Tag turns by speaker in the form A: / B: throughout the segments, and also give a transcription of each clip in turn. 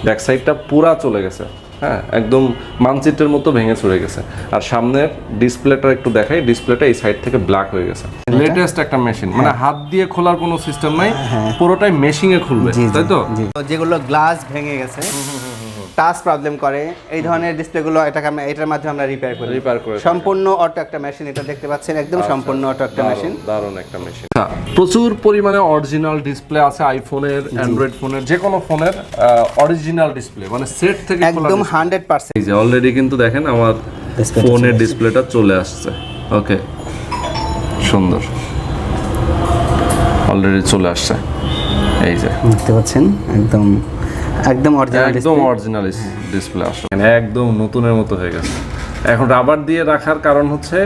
A: Back সাইডটা পুরা চলে গেছে, হ্যাঁ একদম মানচিত্রের মতো ভেঙে চলে গেছে। আর সামনের ডিসপ্লেটা একটু দেখাই, ডিসপ্লেটা এই সাইড থেকে ব্ল্যাক হয়ে গেছে। লেটেস্ট একটা মেশিন, মানে হাত দিয়ে খোলার কোনো সিস্টেম নাই, পুরোটাই মেশিনে খুলবে, তাই তো?
B: যেগুলো গ্লাস ভেঙে গেছে, টাচ প্রবলেম করে, এই ধরনের ডিসপ্লেগুলো এটার মাধ্যমে আমরা রিপেয়ার করি। সম্পূর্ণ অটো একটা মেশিন, এটা দেখতে পাচ্ছেন একদম সম্পূর্ণ অটো একটা মেশিন,
A: দারুণ একটা মেশিন। প্রচুর পরিমাণে অরিজিনাল ডিসপ্লে আছে আইফোনের, অ্যান্ড্রয়েড ফোনের, যে কোনো ফোনের অরিজিনাল ডিসপ্লে, মানে সেট থেকে
B: একদম 100%।
A: এই যে অলরেডি কিন্তু দেখেন আমার ফোনের ডিসপ্লেটা চলে আসছে। ওকে, সুন্দর, অলরেডি চলে আসছে। এই যে
B: দেখতে পাচ্ছেন একদম
A: অরিজিনাল ডিসপ্লে আসছে, মানে একদম নতুনের মতো হয়ে গেছে। এখন রাবার দিয়ে রাখার কারণ হচ্ছে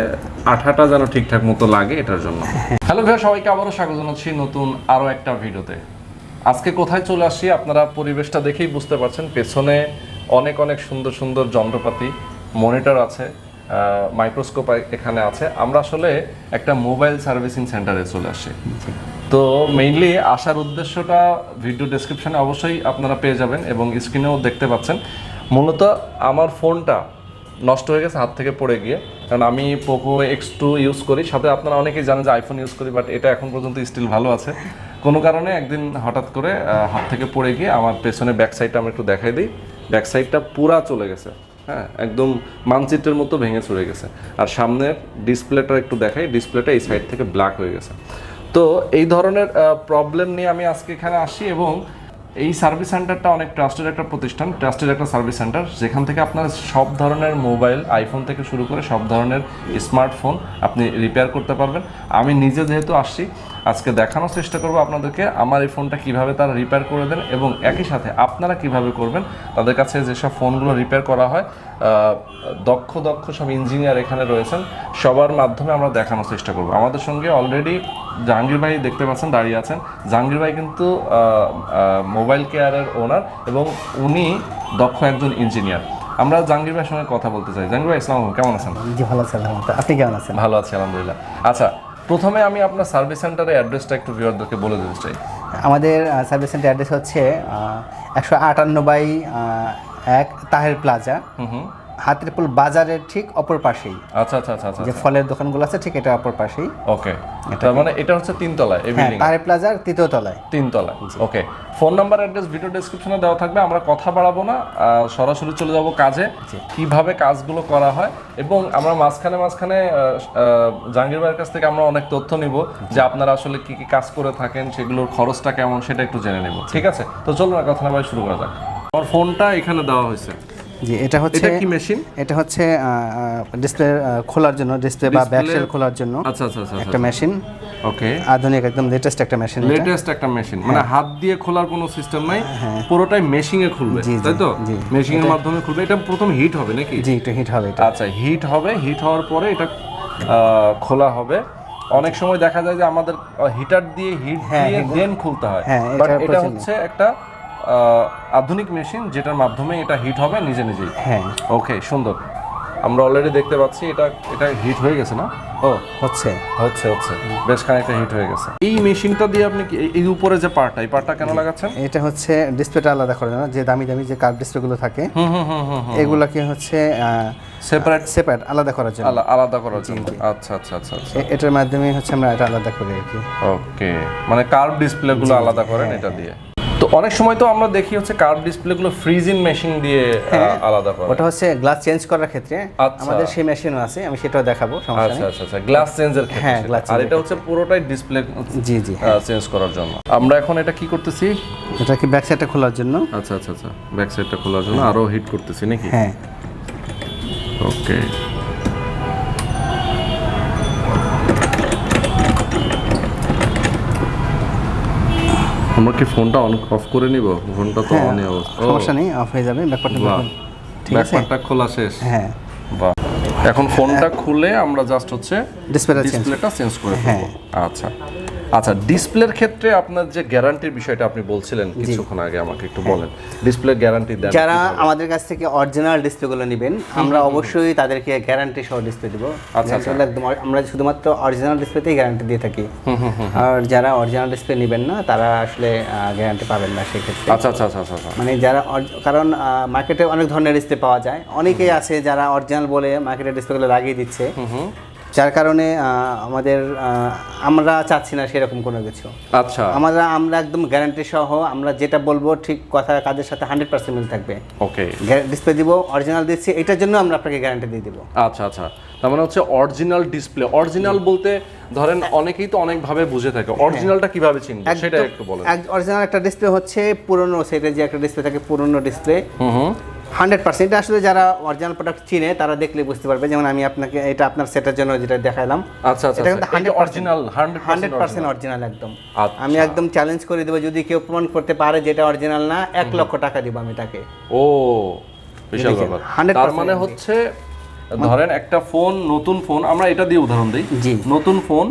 A: আঠাটা যেন ঠিকঠাক মতো লাগে, এটার জন্য। হ্যালো ভাই, সবাইকে আবারও স্বাগত জানাচ্ছি নতুন আরো একটা ভিডিওতে। আজকে কোথায় চলে আসছি আপনারা পরিবেশটা দেখেই বুঝতে পারছেন। পেছনে অনেক অনেক সুন্দর সুন্দর যন্ত্রপাতি, মনিটর আছে, মাইক্রোস্কোপ এখানে আছে। আমরা আসলে একটা মোবাইল সার্ভিসিং সেন্টারে চলে আসছি। তো মেইনলি আসার উদ্দেশ্যটা ভিডিও ডেসক্রিপশনে অবশ্যই আপনারা পেয়ে যাবেন এবং স্ক্রিনেও দেখতে পাচ্ছেন। মূলত আমার ফোনটা নষ্ট হয়ে গেছে হাত থেকে পড়ে গিয়ে, কারণ আমি পোকো X2 ইউজ করি, সাথে আপনারা অনেকেই জানেন যে আইফোন ইউজ করি, বাট এটা এখন পর্যন্ত স্টিল ভালো আছে। কোনো কারণে একদিন হঠাৎ করে হাত থেকে পড়ে গিয়ে আমার পেছনে ব্যাক সাইডটা আমরা একটু দেখাই দিই, ব্যাক সাইডটা পুরা চলে গেছে, হ্যাঁ একদম মানচিত্রের মতো ভেঙে চলে গেছে। আর সামনের ডিসপ্লেটা একটু দেখাই, ডিসপ্লেটা এই সাইড থেকে ব্ল্যাক হয়ে গেছে। তো এই ধরনের প্রবলেম নিয়ে আমি আজকে এখানে আসি এবং এই সার্ভিস সেন্টারটা অনেক ট্রাস্টেড একটা প্রতিষ্ঠান, ট্রাস্টেড একটা সার্ভিস সেন্টার, যেখান থেকে আপনার সব ধরনের মোবাইল, আইফোন থেকে শুরু করে সব ধরনের স্মার্টফোন আপনি রিপেয়ার করতে পারবেন। আমি নিজে যেহেতু আসছি, আজকে দেখানোর চেষ্টা করব আপনাদেরকে আমার এই ফোনটা কীভাবে তারা রিপেয়ার করে দেন এবং একই সাথে আপনারা কিভাবে করবেন। তাদের কাছে যেসব ফোনগুলো রিপেয়ার করা হয়, দক্ষ সব ইঞ্জিনিয়ার এখানে রয়েছেন, সবার মাধ্যমে আমরা দেখানোর চেষ্টা করব। আমাদের সঙ্গে অলরেডি জাহাঙ্গীর ভাই দেখতে পাচ্ছেন দাঁড়িয়ে আছেন। জাহাঙ্গীর ভাই কিন্তু মোবাইল কেয়ারের ওনার এবং উনি দক্ষ একজন ইঞ্জিনিয়ার। আমরা জাহাঙ্গীর ভাইয়ের সঙ্গে কথা বলতে চাই। জাহাঙ্গীর ভাই, আসসালামু আলাইকুম, কেমন আছেন?
B: জি ভালো আছি আলহামদুলিল্লাহ, আপনি কেমন আছেন?
A: ভালো আছি আলহামদুলিল্লাহ। আচ্ছা, প্রথমে আমি আপনার সার্ভিস সেন্টারের অ্যাড্রেসটা একটু ভিউয়ারদেরকে বলে দিতে চাই।
B: আমাদের সার্ভিস সেন্টার অ্যাড্রেস হচ্ছে 158/1 তাহের প্লাজা, হাতিরপুল বাজারের ঠিক অপর পাশেই।
A: আচ্ছা,
B: যে ফলের দোকানগুলো আছে ঠিক এটা অপর পাশেই।
A: ওকে, তার মানে এটা হচ্ছে তিনতলায় এই বিল্ডিং,
B: তাহের প্লাজার তৃতীয় তলায়,
A: তিনতলায়। ওকে, ফোন নাম্বার, অ্যাড্রেস ভিডিও ডেসক্রিপশনে দেওয়া থাকবে। আমরা কথা বাড়াবো না, সরাসরি চলে যাব কাজে, কিভাবে কাজগুলো করা হয়। এবং আমরা মাঝখানে জাহাঙ্গীর ভাইয়ের কাছ থেকে আমরা অনেক তথ্য নিব যে আপনারা আসলে কি কি কাজ করে থাকেন, সেগুলোর খরচটা কেমন, সেটা একটু জেনে নেব। ঠিক আছে, তো চলুন কথা না বলে শুরু করা যাক। আমার ফোনটা এখানে দেওয়া হয়েছে।
B: জি, এটা হচ্ছে
A: কি মেশিন?
B: এটা হচ্ছে ডিসপ্লে খোলার জন্য, ডিসপ্লে বা ব্যাকশেল খোলার জন্য
A: আচ্ছা
B: একটা মেশিন।
A: ওকে,
B: আধুনিক একদম লেটেস্ট একটা মেশিন,
A: মানে হাত দিয়ে খোলার কোনো সিস্টেম নাই, পুরোটাই মেশিনে খুলবে, তাই তো? মেশিনের মাধ্যমে খুলবে। এটা প্রথম হিট হবে নাকি?
B: জি, একটু হিট হবে এটা।
A: আচ্ছা, হিট হবে, হিট হওয়ার পরে এটা খোলা হবে। অনেক সময় দেখা যায় যে আমাদের হিটার দিয়ে হিট দিয়ে দেন খুলতে হয়, বাট এটা হচ্ছে একটা আধুনিক মেশিন যেটার মাধ্যমে এটা হিট হবে নিজে নিজেই।
B: হ্যাঁ,
A: ওকে, সুন্দর। আমরা অলরেডি দেখতে পাচ্ছি এটা হিট হয়ে গেছে না?
B: হচ্ছে
A: বেশ খানিকটা হিট হয়ে গেছে। এই মেশিনটা দিয়ে আপনি এই উপরে যে পার্টটা কেন লাগাচ্ছেন?
B: এটা হচ্ছে ডিসপ্লেটা আলাদা করার জন্য, যে দামি যে কার্ভ ডিসপ্লেগুলো থাকে এগুলাকে হচ্ছে সেপারেট আলাদা করার জন্য। আচ্ছা। এটার মাধ্যমে হচ্ছে আমরা এটা আলাদা করি আর কি।
A: ওকে, মানে কার্ভ ডিসপ্লেগুলো আলাদা করেন এটা দিয়ে। তো অনেক সময় তো আমরা দেখি হচ্ছে কার্ভ ডিসপ্লেগুলো ফ্রিজিং মেশিন দিয়ে আলাদা করে।
B: ওটা হচ্ছে গ্লাস চেঞ্জ করার ক্ষেত্রে আমাদের সেই মেশিনও আছে, আমি সেটাও দেখাবো, সমস্যা নেই।
A: আচ্ছা, গ্লাস চেঞ্জের ক্ষেত্রে।
B: হ্যাঁ,
A: আর এটা হচ্ছে পুরোটাই ডিসপ্লে চেঞ্জ করার জন্য। আমরা এখন এটা কি করতেছি?
B: এটা কি ব্যাক সাইডটা খোলার জন্য।
A: আচ্ছা, ব্যাক সাইডটা খোলার জন্য আরো হিট করতেছি নাকি?
B: হ্যাঁ,
A: ওকে। আমরা কি ফোনটা অন অফ করে নিব? ফোনটা তো অন অবস্থা,
B: সমস্যা নেই, অফ হয়ে যাবে।
A: ব্যাকপার্টটা খোলা শেষ।
B: হ্যাঁ,
A: বাহ। এখন ফোনটা খুলে আমরা জাস্ট হচ্ছে
B: ডিসপ্লেটা
A: চেঞ্জ করে ফেলবো। আচ্ছা, আচ্ছা, ডিসপ্লের ক্ষেত্রে আপনার যে গ্যারান্টির বিষয়টা আপনি বলছিলেন কিছুক্ষণ আগে, আমাকে একটু বলেন ডিসপ্লে গ্যারান্টি দেন।
B: যারা আমাদের কাছ থেকে অরিজিনাল ডিসপ্লেগুলো নেবেন আমরা অবশ্যই তাদেরকে গ্যারান্টি সহ ডিসপ্লে দেব।
A: আচ্ছা,
B: একদম আমরা শুধুমাত্র অরিজিনাল ডিসপ্লেতেই গ্যারান্টি দিয়ে থাকি। আর যারা অরিজিনাল ডিসপ্লে নেবেন না তারা আসলে গ্যারান্টি পাবেন না সেক্ষেত্রে।
A: আচ্ছা আচ্ছা আচ্ছা আচ্ছা,
B: মানে যারা, কারণ মার্কেটে অনেক ধরনের ডিসপ্লে পাওয়া যায়, অনেকেই আছে যারা অরিজিনাল বলে মার্কেটে ডিসপ্লেগুলো লাগিয়ে দিচ্ছে, যার কারণে আমরা চাচ্ছি না সেরকম কোনো কিছু।
A: আচ্ছা,
B: আমরা একদম গ্যারান্টি সহ আমরা যেটা বলবো ঠিক কথা কাজের সাথে 100% মিল থাকবে।
A: ওকে,
B: ডিসপ্লে দিব, অরিজিনাল দিচ্ছি, এটার জন্য আমরা আপনাকে গ্যারান্টি দিয়ে দিব।
A: আচ্ছা আচ্ছা, তার মানে হচ্ছে অরিজিনাল ডিসপ্লে। অরিজিনাল বলতে ধরেন অনেকেই তো অনেক ভাবে বুঝে থাকে, অরিজিনালটা কিভাবে চিনবে সেটা একটু বলেন।
B: অরিজিনাল একটা ডিসপ্লে হচ্ছে পুরনো সেটের যে একটা ডিসপ্লে থাকে, পুরনো ডিসপ্লে 100%। এটা আসলে যারা অরিজিনাল প্রোডাক্ট চিনে তারা দেখলে বুঝতে পারবে। যেমন আমি আপনাকে এটা আপনার সেটের জন্য যেটা দেখাইলাম,
A: আচ্ছা আচ্ছা,
B: এটা কিন্তু
A: 100%
B: অরিজিনাল একদম।
A: আচ্ছা,
B: আমি একদম চ্যালেঞ্জ করে দেবো, যদি কেউ প্রমাণ করতে পারে যেটা অরিজিনাল না, 1 লক্ষ টাকা দিব আমি তাকে।
A: ও বিশাল ব্যাপার। তার মানে হচ্ছে ধরেন একটা ফোন, নতুন ফোন, আমরা এটা দিয়ে উদাহরণ দিই, নতুন ফোন,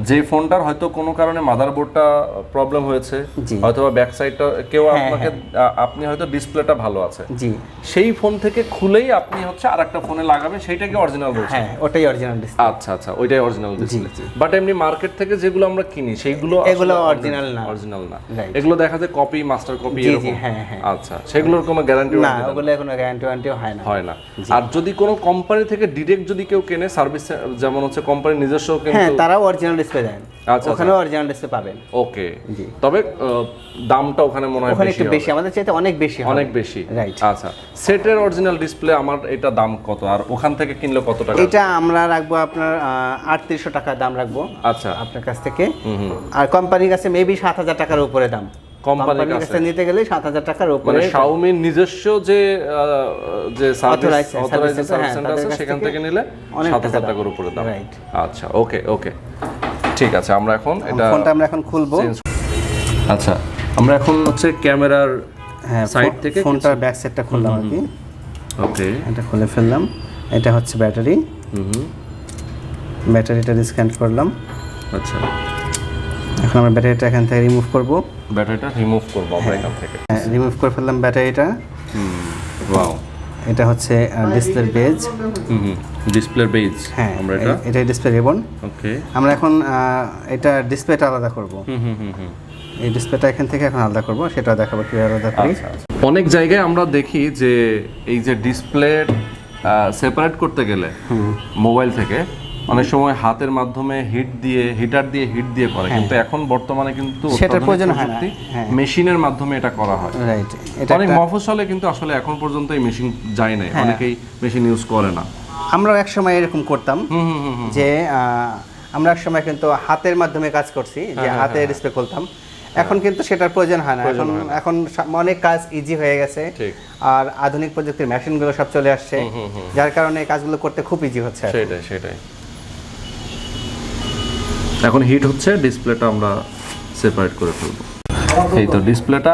A: যে ফোনটার হয়তো কোনো কারণে মাদারবোর্ডটা প্রবলেম হয়েছে, হয়তো বা ব্যাক সাইডটা কেউ আপনাকে, আপনি হয়তো ডিসপ্লেটা ভালো আছে, সেই ফোন থেকে খুলেই আপনি হচ্ছে আরেকটা ফোনে লাগাবেন, সেইটাকে অরিজিনাল বলছেন?
B: হ্যাঁ, ওটাই অরিজিনাল ডিসপ্লে।
A: আচ্ছা আচ্ছা, ওইটাই অরিজিনাল ডিসপ্লে। বাট এমনি মার্কেট থেকে যেগুলো আমরা কিনি সেইগুলো
B: এগুলো অরিজিনাল না,
A: এগুলো দেখা যায় কপি, মাস্টার কপি এরকম। আচ্ছা, সেগুলোর কোনো গ্যারান্টি
B: না, ওগুলো কোনো গ্যারান্টি হয় না।
A: আর যদি কোনো কোম্পানি থেকে ডাইরেক্ট যদি কেউ কেনে সার্ভিস, যেমন হচ্ছে কোম্পানি নিজস্ব,
B: হ্যাঁ, তারাও অরিজিনাল ডিসপ্লে দেন।
A: আচ্ছা,
B: ওখানে অরিজিনাল ডিসপ্লে পাবেন।
A: ওকে, তবে দামটা ওখানে মনে হয়
B: একটু বেশি, আমাদের চাইতে অনেক বেশি,
A: অনেক বেশি। রাইট। আচ্ছা, সেটের অরিজিনাল ডিসপ্লে আমার এটা দাম কত, আর ওখান থেকে কিনলে কত টাকা?
B: এটা আমরা রাখবো আপনার 3800 টাকা দাম রাখবো।
A: আচ্ছা,
B: আপনার কাছ থেকে। আর কোম্পানির কাছে মেবি 7000 টাকার উপরে দাম।
A: কোম্পানির কাছে
B: নিতে গেলে 7000 টাকার উপরে।
A: মানে শাওমির নিজস্ব যে সার্ভিস অথরাইজড সার্ভিস সেন্টার আছে সেখান থেকে নিলে 7000 টাকার উপরে দাম। আচ্ছা, ওকে ওকে, ঠিক আছে। আমরা এখন
B: ফোনটা আমরা এখন খুলবো।
A: আচ্ছা, আমরা এখন হচ্ছে ক্যামেরার সাইড থেকে
B: ফোনটার ব্যাক সাইডটা খুললাম আর কি।
A: ওকে,
B: এটা খুলে ফেললাম। এটা হচ্ছে ব্যাটারি। ব্যাটারিটা ডিসকানেক্ট করলাম।
A: আচ্ছা,
B: এখন আমরা ব্যাটারিটা এখান থেকে রিমুভ করব।
A: ব্যাটারিটা রিমুভ করব আমরা এখান থেকে।
B: হ্যাঁ, রিমুভ করে ফেললাম ব্যাটারিটা।
A: ওয়াও,
B: এটা হচ্ছে ডিসপ্লের বেজ।
A: ডিসপ্লের বেজ।
B: হ্যাঁ,
A: আমরা
B: এটা ডিসপ্লে রিবন।
A: ওকে,
B: আমরা এখন এটা ডিসপ্লেটা আলাদা করব। এই ডিসপ্লেটা এখান থেকে এখন আলাদা করব, সেটা দেখাবো কিভাবে আলাদা করি।
A: অনেক জায়গায় আমরা দেখি যে এই যে ডিসপ্লে সেপারেট করতে গেলে মোবাইল থেকে অনেক সময় হাতের মাধ্যমে হিটার দিয়ে হিট দিয়ে করে, কিন্তু এখন বর্তমানে কিন্তু
B: সেটার প্রয়োজন হয় না,
A: মেশিনের মাধ্যমে এটা করা হয়।
B: রাইট।
A: এটা অনেক মফস্বলে কিন্তু আসলে এখন পর্যন্ত এই মেশিন যায় না, অনেকেই মেশিন ইউজ করে না।
B: আমরা এক সময় এরকম করতাম যে আমরা এক সময় কিন্তু হাতের মাধ্যমে কাজ করছি, যে হাতে ডিসপ্লে খুলতাম। এখন কিন্তু সেটার প্রয়োজন হয় না, এখন অনেক কাজ ইজি হয়ে গেছে। আর আধুনিক প্রযুক্তির মেশিনগুলো সব চলে আসছে, যার কারণে এই কাজগুলো করতে খুব ইজি হচ্ছে।
A: সেটাই। এখন হিট হচ্ছে, ডিসপ্লেটা আমরা সেপারেট করে ফেলবো। এই তো ডিসপ্লেটা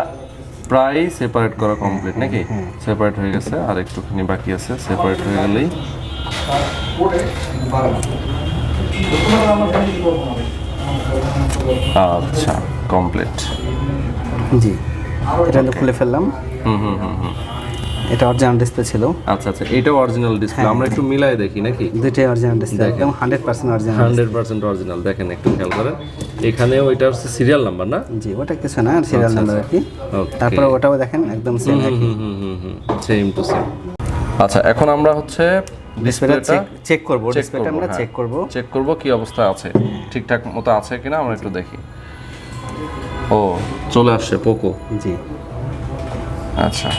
A: প্রায় সেপারেট করা কমপ্লিট নাকি? সেপারেট হয়ে গেছে, আর একটুখানি বাকি আছে। সেপারেট হয়ে গেলেই আচ্ছা, কমপ্লিট।
B: জি, এটা খুলে ফেললাম। এটা অরিজিনাল ডিসপ্লে ছিল।
A: আচ্ছা আচ্ছা, এটা অরিজিনাল ডিসপ্লে। আমরা একটু মিলাই দেখি নাকি?
B: দুটোই অরিজিনাল ডিসপ্লে, একদম 100% অরিজিনাল।
A: 100% অরিজিনাল। দেখেন, একটু খেয়াল করেন, এখানেও এটা হচ্ছে সিরিয়াল নাম্বার না?
B: জি, ওটা কিছু না, সিরিয়াল নাম্বার আর কি। তারপরে ওটাও দেখেন একদম সেম একই,
A: সেম টু সেম। আচ্ছা, এখন আমরা হচ্ছে ডিসপ্লেটা
B: চেক করব। ডিসপ্লেটা আমরা চেক করব
A: কি অবস্থা আছে, ঠিকঠাক মতো আছে কিনা আমরা একটু দেখি। ও, চলে আসছে পোকো।
B: জি,
A: আচ্ছা।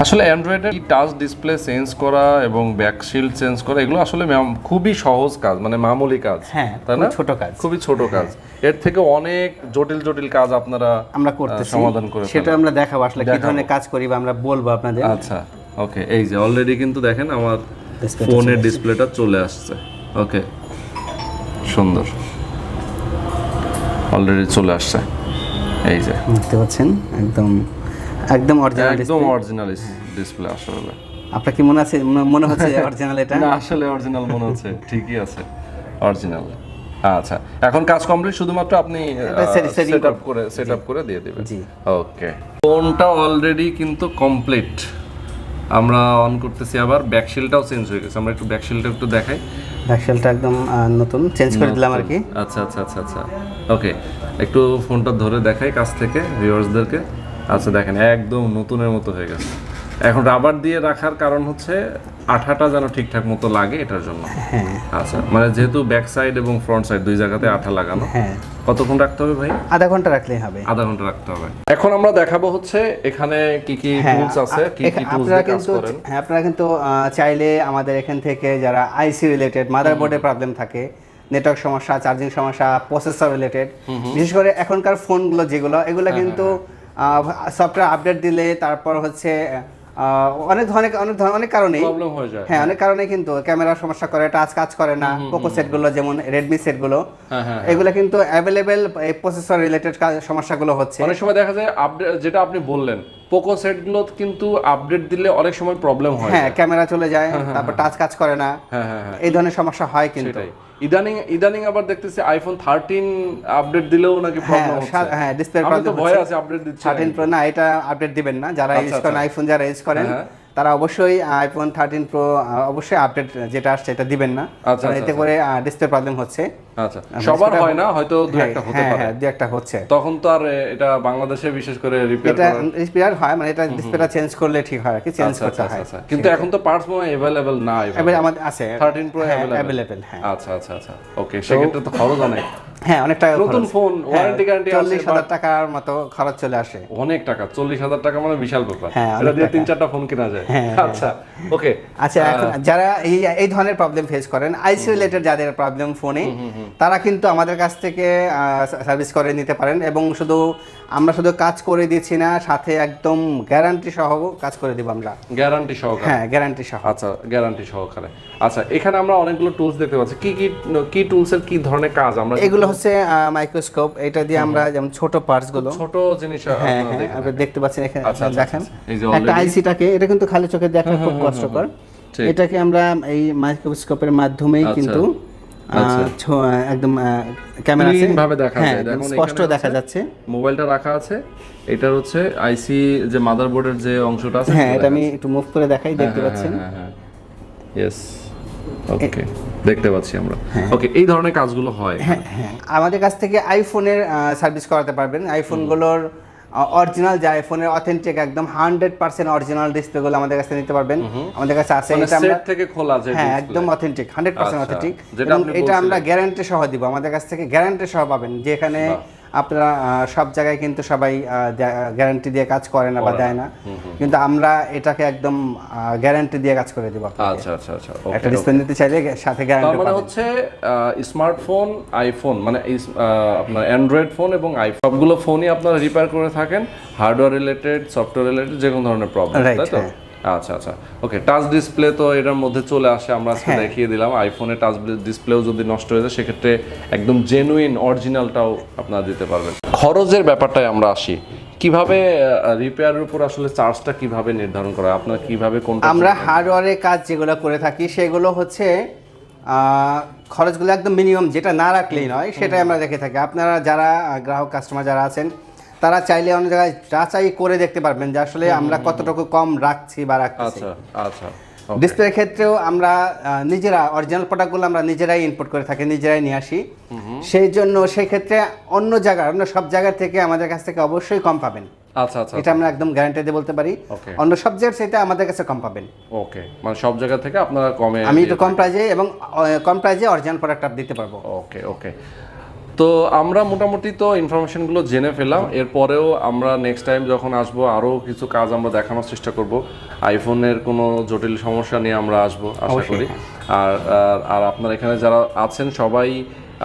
A: আসলে অ্যান্ড্রয়েডের টাচ ডিসপ্লে চেঞ্জ করা এবং ব্যাকশিল্ড চেঞ্জ করা এগুলো আসলে খুবই সহজ কাজ, মানে মামুলি কাজ, তাই না?
B: ছোট কাজ,
A: খুবই ছোট কাজ। এর থেকে অনেক জটিল কাজ আমরা করতেছি, সমাধান করে
B: সেটা আমরা দেখাবো আসলে কি ধরনের কাজ করি বা আমরা বলবো আপনাদের।
A: আচ্ছা, ওকে। এই যে অলরেডি কিন্তু দেখেন আমার ফোনের ডিসপ্লেটা চলে আসছে। ওকে, সুন্দর, অলরেডি চলে আসছে। এই যে
B: দেখতে পাচ্ছেন, একদম অরিজিনাল
A: অরিজিনাল ডিসপ্লে আসলে।
B: আপনার কি মনে আছে, মনে হচ্ছে অরিজিনাল এটা?
A: না আসলে অরিজিনাল মনে হচ্ছে, ঠিকই আছে অরিজিনাল। আচ্ছা, এখন কাজ কমপ্লিট, শুধুমাত্র আপনি সেটআপ করে দিয়ে দিবেন।
B: জি
A: ওকে, ফোনটা অলরেডি কিন্তু কমপ্লিট। আমরা অন করতেছি, আবার ব্যাকশিলটাও চেঞ্জ হয়ে গেছে। আমরা একটু ব্যাকশিলটা একটু দেখাই।
B: ব্যাকশিলটা একদম নতুন চেঞ্জ করে দিলাম আর কি।
A: আচ্ছা আচ্ছা আচ্ছা আচ্ছা, ওকে, একটু ফোনটা ধরে দেখাই কাছ থেকে ভিউয়ার্সদেরকে। আচ্ছা দেখেন, একদম নতুনের মতো হয়ে গেছে। এখন রাবার দিয়ে রাখার কারণ হচ্ছে আঠাটা যেন ঠিকঠাক মতো লাগে এটার জন্য।
B: হ্যাঁ
A: আচ্ছা, মানে যেহেতু ব্যাক সাইড এবং ফ্রন্ট সাইড দুই জায়গাতে আঠা লাগানো।
B: হ্যাঁ।
A: কতক্ষণ রাখতে হবে ভাই?
B: আধা ঘন্টা রাখলেই হবে।
A: আধা ঘন্টা রাখতে হবে। এখন আমরা দেখাবো হচ্ছে এখানে কি কি টুলস আছে, কি কি টুলস দিয়ে কাজ করেন।
B: হ্যাঁ, আপনারা কিন্তু চাইলে আমাদের এখান থেকে যারা আইসি রিলেটেড, মাদারবোর্ডের প্রবলেম থাকে, নেটওয়ার্ক সমস্যা, চার্জিং সমস্যা, প্রসেসর রিলেটেড, বিশেষ করে এখনকার ফোনগুলো যেগুলো, এগুলো কিন্তু সফটওয়্যার আপডেট দিলে তারপর হচ্ছে অনেক কারণেই
A: প্রবলেম হয়ে যায়।
B: হ্যাঁ, অনেক কারণে কিন্তু ক্যামেরার সমস্যা করে, টাচ কাজ করে না। পোকো সেটগুলো যেমন রেডমি সেটগুলো, এগুলো কিন্তু অ্যাভেলেবেল এই প্রসেসর রিলেটেড সমস্যাগুলো হচ্ছে।
A: অনেক সময় দেখা যায় আপডেট, যেটা আপনি বললেন পোকো সেটগুলো কিন্তু আপডেট দিলে অনেক সময় প্রবলেম হয়।
B: হ্যাঁ, ক্যামেরা চলে যায়, তারপর টাচ কাজ করে না, এই ধরনের সমস্যা হয় কিন্তু।
A: ইদানিং আবার দেখতেছি আইফোন 13 আপডেট দিলেও নাকি প্রবলেম হচ্ছে।
B: হ্যাঁ, ডিসপ্লে
A: প্রবলেম হচ্ছে। ভয় আছে আপডেট দিচ্ছে
B: 13 প্রো না, এটা আপডেট দিবেন না। যারা ইউজ করেন আইফোন, যারা ইউজ করেন তারা অবশ্যই আইফোন 13 প্রো অবশ্যই আপডেট যেটা আসছে এটা দিবেন না, কারণ এতে করে ডিসপ্লে প্রবলেম হচ্ছে।
A: আচ্ছা, সবার হয় না, হয়তো দুই একটা হতে পারে।
B: হ্যাঁ, দুই একটা হচ্ছে।
A: তখন তো আর এটা বাংলাদেশে বিশেষ করে
B: রিপেয়ার হয়, মানে এটা ডিসপ্লেটা চেঞ্জ করলে ঠিক হয় আর কি, চেঞ্জ করতে হয়।
A: কিন্তু এখন তো পার্টস মনে अवेलेबल না,
B: আমাদের আছে
A: 13 প্রো
B: अवेलेबल। হ্যাঁ,
A: আচ্ছা আচ্ছা আচ্ছা, ওকে, সেক্ষেত্রে তো খরচ অনেক।
B: হ্যাঁ, অনেক টাকা।
A: নতুন ফোন, ওয়ারেন্টি গ্যারান্টি
B: 40,000 টাকার মতো খরচ চলে আসে।
A: অনেক টাকা, 40,000 টাকা মানে বিশাল ব্যাপার। এটা দিয়ে 3-4টা ফোন কেনা যায়। আচ্ছা, ওকে।
B: আচ্ছা, এখন যারা এই ধরনের প্রবলেম ফেস করেন, আইসি রিলেটেড যাদের প্রবলেম ফোনে, তারা কিন্তু আমাদের কাছ থেকে সার্ভিস করে নিতে পারেন। এবং আমরা শুধু কাজ করে দিচ্ছি না, সাথে একদম গ্যারান্টি সহ কাজ করে দিব আমরা।
A: গ্যারান্টি সহকারে?
B: হ্যাঁ, গ্যারান্টি সহ।
A: আচ্ছা, গ্যারান্টি সহকারে। আচ্ছা, এখানে আমরা অনেকগুলো টুলস দেখতে পাচ্ছি। কি টুলসের কি ধরনের কাজ? আমরা
B: এগুলো হচ্ছে মাইক্রোস্কোপ, এটা দিয়ে আমরা যেমন ছোট পার্টস গুলো,
A: ছোট জিনিস
B: আপনি দেখতে পাচ্ছেন এখানে। দেখেন
A: এই যে
B: একটা আইসিটাকে, এটা কিন্তু খালি চোখে দেখা খুব কষ্টকর। এটাকে আমরা এই মাইক্রোস্কোপের মাধ্যমেই কিন্তু একদম ক্যামেরা
A: ভাবে দেখা যায়, দেখুন
B: স্পষ্ট দেখা যাচ্ছে।
A: মোবাইলটা রাখা আছে, এটার হচ্ছে আইসি যে মাদারবোর্ডের যে অংশটা আছে।
B: হ্যাঁ, এটা আমি একটু মুভ করে দেখাই, দেখতে পাচ্ছেন?
A: ইয়েস, ওকে, দেখতে পাচ্ছি আমরা। ওকে, এই ধরনের কাজগুলো হয়।
B: হ্যাঁ, আমাদের কাছ থেকে আইফোনের সার্ভিস করাতে পারবেন। আইফোনগুলোর অরিজিনাল, যে আইফোনের অথেন্টিক একদম 100% অরিজিনাল ডিসপ্লেগুলো আমাদের কাছে নিতে পারবেন। আমাদের কাছে আছে,
A: এটা আমরা সেট থেকে খোলা যে
B: হ্যাঁ, একদম অথেন্টিক, 100% অথেন্টিক। এবং এটা আমরা গ্যারান্টি সহ দিব, আমাদের কাছ থেকে গ্যারান্টি সহ পাবেন। যেখানে আপনারা সব জায়গায় কিন্তু সবাই গ্যারান্টি দিয়ে কাজ করে না বা দেয় না, কিন্তু আমরা এটাকে একদম গ্যারান্টি দিয়ে কাজ করে দেব।
A: আচ্ছা আচ্ছা আচ্ছা,
B: একটা ডিসপ্লে নিতে চাইলে সাথে গ্যারান্টি
A: পাবেন। মানে হচ্ছে স্মার্টফোন, আইফোন, মানে আপনার অ্যান্ড্রয়েড ফোন এবং আইফোন সবগুলো ফোনই আপনারা রিপেয়ার করে থাকেন, হার্ডওয়্যার রিলেটেড, সফটওয়্যার রিলেটেড, যে কোনো ধরনের প্রবলেম, তাই তো? আচ্ছা আচ্ছা, ওকে। টাচ ডিসপ্লে তো এটার মধ্যে চলে আসে, আমরা আজকে দেখিয়ে দিলাম। আইফোনে টাচ ডিসপ্লেও যদি নষ্ট হয়ে যায়, সেক্ষেত্রে একদম জেনুইন অরিজিনালটাও আপনারা দিতে পারবেন। খরচের ব্যাপারটায় আমরা আসি, কিভাবে রিপেয়ারের উপর আসলে চার্জটা কিভাবে নির্ধারণ করা, আপনারা কিভাবে কোনটা?
B: আমরা হার্ডওয়্যারের কাজ যেগুলো করে থাকি সেগুলো হচ্ছে খরচগুলো একদম মিনিমাম, যেটা না রাখলেই নয়, সেটাই আমরা দেখে থাকি। আপনারা যারা গ্রাহক কাস্টমার যারা আছেন, তারা চাইলে অন্য জায়গায় যাচাই করে দেখতে পারবেন যে আসলে আমরা কতটুকু কম রাখছি বা রাখছি।
A: আচ্ছা আচ্ছা,
B: ডিসপ্লের ক্ষেত্রেও আমরা নিজেরা অরিজিনাল প্রোডাক্টগুলো আমরা নিজেরাই ইম্পোর্ট করে থাকি, নিজেরাই নিয়ে আসি। সেই জন্য সেই ক্ষেত্রে অন্য সব জায়গা থেকে আমাদের কাছ থেকে অবশ্যই কম পাবেন।
A: আচ্ছা আচ্ছা,
B: এটা আমরা একদম গ্যারান্টি দিয়ে বলতে পারি। অন্য সব জায়গার সেটা আমাদের কাছে কম পাবেন।
A: ওকে, মানে সব জায়গা থেকে আপনারা কমে,
B: আমি একটু কম প্রাইজে এবং কম প্রাইজে অরিজিনাল প্রোডাক্ট দিতে পারবো।
A: ওকে ওকে, তো আমরা মোটামুটি তো ইনফরমেশনগুলো জেনে ফেললাম। এরপরেও আমরা নেক্সট টাইম যখন আসবো, আরও কিছু কাজ আমরা দেখানোর চেষ্টা করব। আইফোনের কোনো জটিল সমস্যা নিয়ে আমরা আসবো আশা করি। আর আপনার এখানে যারা আছেন সবাই,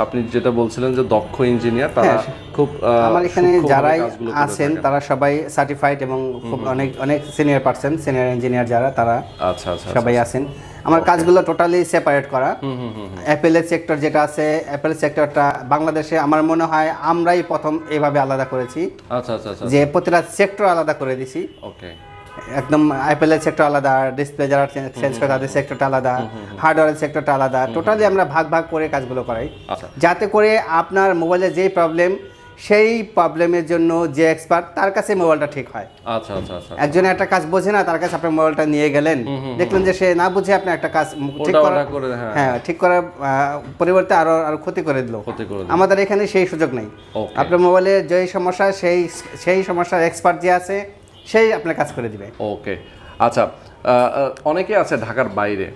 A: আপনি যেটা বলছিলেন যে দক্ষ ইঞ্জিনিয়ার, তারা খুব
B: আমার এখানে যারাই আছেন তারা সবাই সার্টিফাইড এবং খুব অনেক সিনিয়র পারসন, সিনিয়র ইঞ্জিনিয়ার যারা, তারা
A: আচ্ছা আচ্ছা
B: সবাই আছেন। আমার কাজগুলো টোটালি সেপারেট করা। অ্যাপেলের সেক্টর যেটা আছে, অ্যাপেল সেক্টরটা বাংলাদেশে আমার মনে হয় আমরাই প্রথম এইভাবে আলাদা করেছি।
A: আচ্ছা আচ্ছা আচ্ছা,
B: যে প্রতিটা সেক্টর আলাদা করে দিছি।
A: ওকে,
B: একদম অ্যাপেলের সেক্টর আলাদা, ডিসপ্লে যারা চেঞ্জ করে তাদের সেক্টরটা আলাদা, হার্ডওয়্যারের সেক্টরটা আলাদা, টোটালি আমরা ভাগ ভাগ করে কাজগুলো করাই, যাতে করে আপনার মোবাইলের যেই প্রবলেম সেই প্রবলেমের জন্য যে এক্সপার্ট তার কাছে মোবাইলটা ঠিক হয়।
A: আচ্ছা আচ্ছা আচ্ছা,
B: একজন একটা কাজ বোঝে না, তার কাছে আপনার মোবাইলটা নিয়ে গেলেন, দেখলেন যে সে না বুঝে আপনি একটা কাজ ঠিক করার, হ্যাঁ ঠিক করার পরিবর্তে আরো ক্ষতি করে দিল। আমাদের এখানে সেই সুযোগ নেই। আপনার মোবাইলের যে সমস্যা সেই সমস্যার এক্সপার্ট যে আছে সেই আপনার কাজ করে দিবে।
A: ওকে, আচ্ছা, অনেকে আছে ঢাকার বাইরে,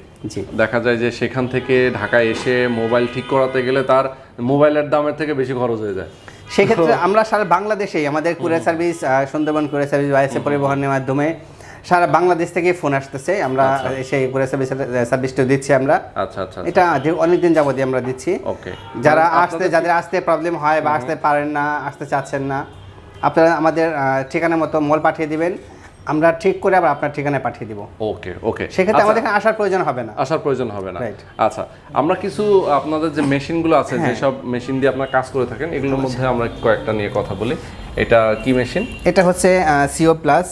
A: দেখা যায় যে সেখান থেকে ঢাকায় এসে মোবাইল ঠিক করাতে গেলে তার মোবাইলের দামের থেকে বেশি খরচ হয়ে যায়।
B: সেক্ষেত্রে আমরা সারা বাংলাদেশেই আমাদের courier service, Sundarban courier service বা এসএ পরিবহনের মাধ্যমে সারা বাংলাদেশ থেকে ফোন আসতেছে, আমরা সেই কুরিয়ার সার্ভিসটা দিচ্ছি আমরা।
A: আচ্ছা আচ্ছা,
B: এটা অনেকদিন যাবতীয় আমরা দিচ্ছি।
A: ওকে,
B: যাদের আসতে প্রবলেম হয় বা আসতে পারেন না, আসতে চাচ্ছেন না, আপনারা আমাদের ঠিকানা মতো মল পাঠিয়ে দিবেন, আমরা ঠিক করে আবার আপনার ঠিকানায় পাঠিয়ে দিব।
A: ওকে ওকে,
B: সেক্ষেত্রে আমাদের এখানে আসার প্রয়োজন হবে না।
A: আচ্ছা, আমরা কিছু আপনাদের যে মেশিনগুলো আছে, যেসব মেশিন দিয়ে আপনারা কাজ করে থাকেন, এগুলোর মধ্যে আমরা কয়েকটা নিয়ে কথা বলি। এটা কি মেশিন?
B: এটা হচ্ছে CO প্লাস।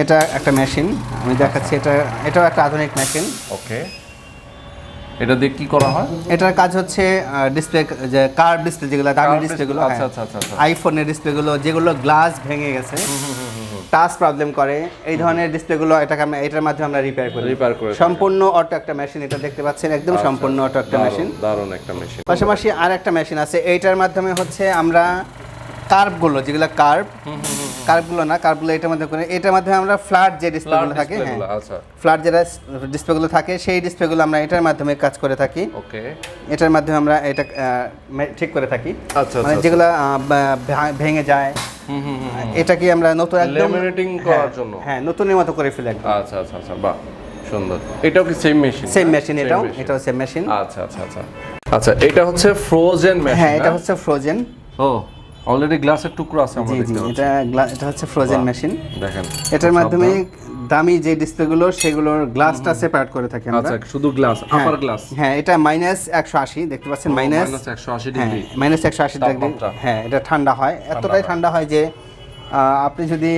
B: এটা একটা মেশিন আমি দেখাচ্ছি, এটাও একটা আধুনিক মেশিন।
A: ওকে, এটা দিয়ে কি করা হয়?
B: এটার কাজ হচ্ছে ডিসপ্লে, যে কার্ভ ডিসপ্লে যেগুলো দামি ডিসপ্লেগুলো,
A: আচ্ছা আচ্ছা আচ্ছা,
B: আইফোনের ডিসপ্লেগুলো যেগুলো গ্লাস ভেঙে গেছে, টাচ প্রবলেম করে, এই ধরনের ডিসপ্লেগুলো এটার মাধ্যমে আমরা রিপেয়ার করি। সম্পূর্ণ অটো একটা মেশিন, এটা দেখতে পাচ্ছেন একদম সম্পূর্ণ অটো একটা মেশিন,
A: দারুণ একটা মেশিন।
B: পাশাপাশি আর একটা মেশিন আছে, এইটার মাধ্যমে হচ্ছে আমরা কার্ভগুলো, যেগুলো কার্ভগুলো না, কার্ভগুলো এটার মধ্যে করে, এটার মাধ্যমে আমরা ফ্ল্যাট যে ডিসপ্লেগুলো থাকে, ফ্ল্যাট যেটা ডিসপ্লেগুলো থাকে সেই ডিসপ্লেগুলো আমরা এটার মাধ্যমে কাজ করে থাকি।
A: ওকে,
B: এটার মাধ্যমে আমরা এটা ঠিক করে থাকি।
A: আচ্ছা,
B: মানে যেগুলো ভেঙে যায় এটাকে আমরা নতুন একদম
A: ল্যামিনেটিং করার জন্য,
B: হ্যাঁ নতুনের মতো করে ফেলি একদম।
A: আচ্ছা আচ্ছা আচ্ছা, বাহ সুন্দর। এটাও কি সেম মেশিন?
B: সেম মেশিন, এটাও সেম মেশিন।
A: আচ্ছা আচ্ছা আচ্ছা আচ্ছা, এটা হচ্ছে ফ্রোজেন মেশিন।
B: হ্যাঁ, এটা হচ্ছে ফ্রোজেন।
A: ও, অলরেডি গ্লাসের টুকরো আছে আমরা দেখতে পাচ্ছি।
B: এটা হচ্ছে ফ্রোজেন মেশিন।
A: দেখেন,
B: এটার মাধ্যমে দামি যে ডিসপ্লেগুলো সেগুলোর গ্লাসটা সেপারেট করে থাকি আমরা।
A: আচ্ছা, শুধু গ্লাস, আপার গ্লাস।
B: হ্যাঁ, এটা -180 দেখতে পাচ্ছেন,
A: -180 ডিগ্রি,
B: -180 ডিগ্রি। হ্যাঁ, এটা ঠান্ডা হয়, এতটাই ঠান্ডা হয় যে আপনি যদি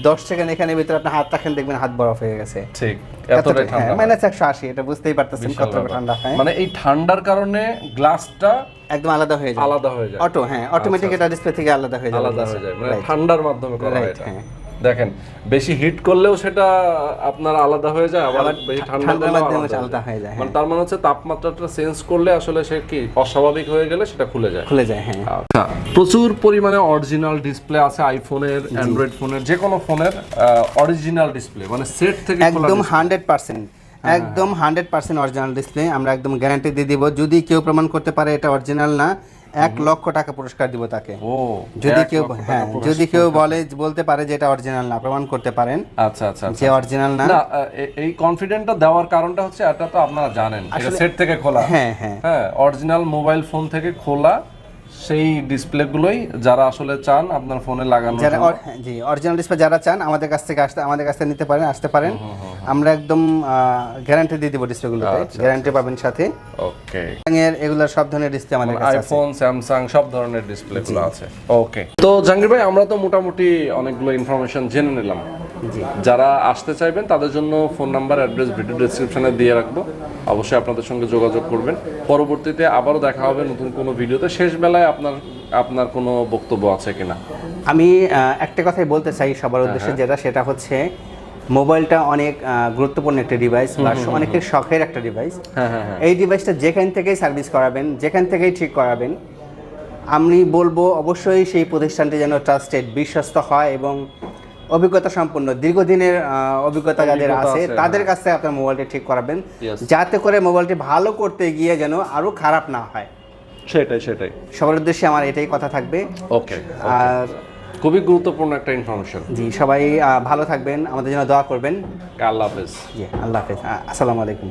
B: 10 সেকেন্ড এখানে ভিতরে আপনি হাত রাখেন দেখবেন হাত বরফ হয়ে গেছে।
A: ঠিক, এতটাই ঠান্ডা।
B: -180, এটা বুঝতেই পারতেছেন কতটা ঠান্ডা হয়।
A: মানে এই ঠান্ডার কারণে গ্লাসটা
B: একদম আলাদা হয়ে যায়। অটো, হ্যাঁ, অটোমেটিক এটা ডিসপ্লে থেকে আলাদা হয়ে যায়।
A: মানে ঠান্ডার মাধ্যমে করা হয় এটা। দেখেন, বেশি হিট করলেও সেটা আপনার আলাদা হয়ে যায়, আবার বেশি ঠান্ডার মাধ্যমে আলাদা হয়ে যায়। মানে তার মানে হচ্ছে তাপমাত্রাটা চেঞ্জ করলে আসলে সে কি অস্বাভাবিক হয়ে গেলে সেটা খুলে যায়।
B: হ্যাঁ।
A: আচ্ছা, প্রচুর পরিমাণে অরিজিনাল ডিসপ্লে আছে আইফোনের, অ্যান্ড্রয়েড ফোনের, যে কোনো ফোনের অরিজিনাল ডিসপ্লে, মানে সেট থেকে
B: একদম 100%, একদম 100% অরিজিনাল ডিসপ্লে আমরা একদম গ্যারান্টি দিয়ে দিব। যদি কেউ প্রমাণ করতে পারে এটা অরিজিনাল না, 1 লক্ষ টাকা পুরস্কার দিব তাকে। যদি কেউ বলতে পারে যে এটা অরিজিনাল না, প্রমাণ করতে পারেন
A: আচ্ছা আচ্ছা
B: যে অরিজিনাল না।
A: এই কনফিডেন্টটা দেওয়ার কারণটা হচ্ছে এটা তো আপনারা জানেন, এটা সেট থেকে খোলা। হ্যাঁ, অরিজিনাল মোবাইল ফোন থেকে খোলা সেই ডিসপ্লেগুলোই যারা আসলে চান আপনার ফোনে লাগানো,
B: জি অরিজিনাল ডিসপ্লে যারা চান আমাদের কাছ থেকে নিতে পারেন, আসতে পারেন। আমরা একদম গ্যারান্টি দিয়ে দেব ডিসপ্লেগুলোতে, গ্যারান্টি পাবেন সাথে।
A: ওকে,
B: এগুলা সব ধরনের ডিসপ্লে আমাদের কাছে আছে,
A: আইফোন, স্যামসাং সব ধরনের ডিসপ্লেগুলো আছে। ওকে, তো জাহাঙ্গীর ভাই, আমরা তো মোটামুটি অনেকগুলো ইনফরমেশন জেনে নিলাম। যারা আসতে চাইবেন তাদের জন্য ফোন নাম্বার, অ্যাড্রেস ভিডিও ডেসক্রিপশনে দিয়ে রাখবো, অবশ্যই আপনাদের সঙ্গে যোগাযোগ করবেন। পরবর্তীতে আবারও দেখা হবে নতুন কোনো ভিডিওতে। শেষ বেলায় আপনার কোনো বক্তব্য আছে কিনা?
B: আমি একটা কথাই বলতে চাই সবার উদ্দেশ্যে, সেটা হচ্ছে মোবাইলটা অনেক গুরুত্বপূর্ণ একটা ডিভাইস, বা অনেকের শখের একটা ডিভাইস। এই ডিভাইসটা যেখান থেকেই সার্ভিস করাবেন, যেখান থেকেই ঠিক করাবেন, আমি বলবো অবশ্যই সেই প্রতিষ্ঠানটি যেন ট্রাস্টেড, বিশ্বস্ত হয় এবং অভিজ্ঞতা সম্পন্ন, দীর্ঘদিনের অভিজ্ঞতা যাদের আছে তাদের কাছ থেকে আপনার মোবাইলটি ঠিক করাবেন, যাতে করে মোবাইলটি ভালো করতে গিয়ে যেন আরো খারাপ না হয়। সেটাই সবার উদ্দেশ্যে আমার এটাই কথা থাকবে।
A: ওকে, আর খুবই গুরুত্বপূর্ণ একটা ইনফরমেশন।
B: জি, সবাই ভালো থাকবেন, আমাদের জন্য দোয়া করবেন।
A: আল্লাহ হাফেজ।
B: জি, আল্লাহ হাফেজ, আসসালামু আলাইকুম।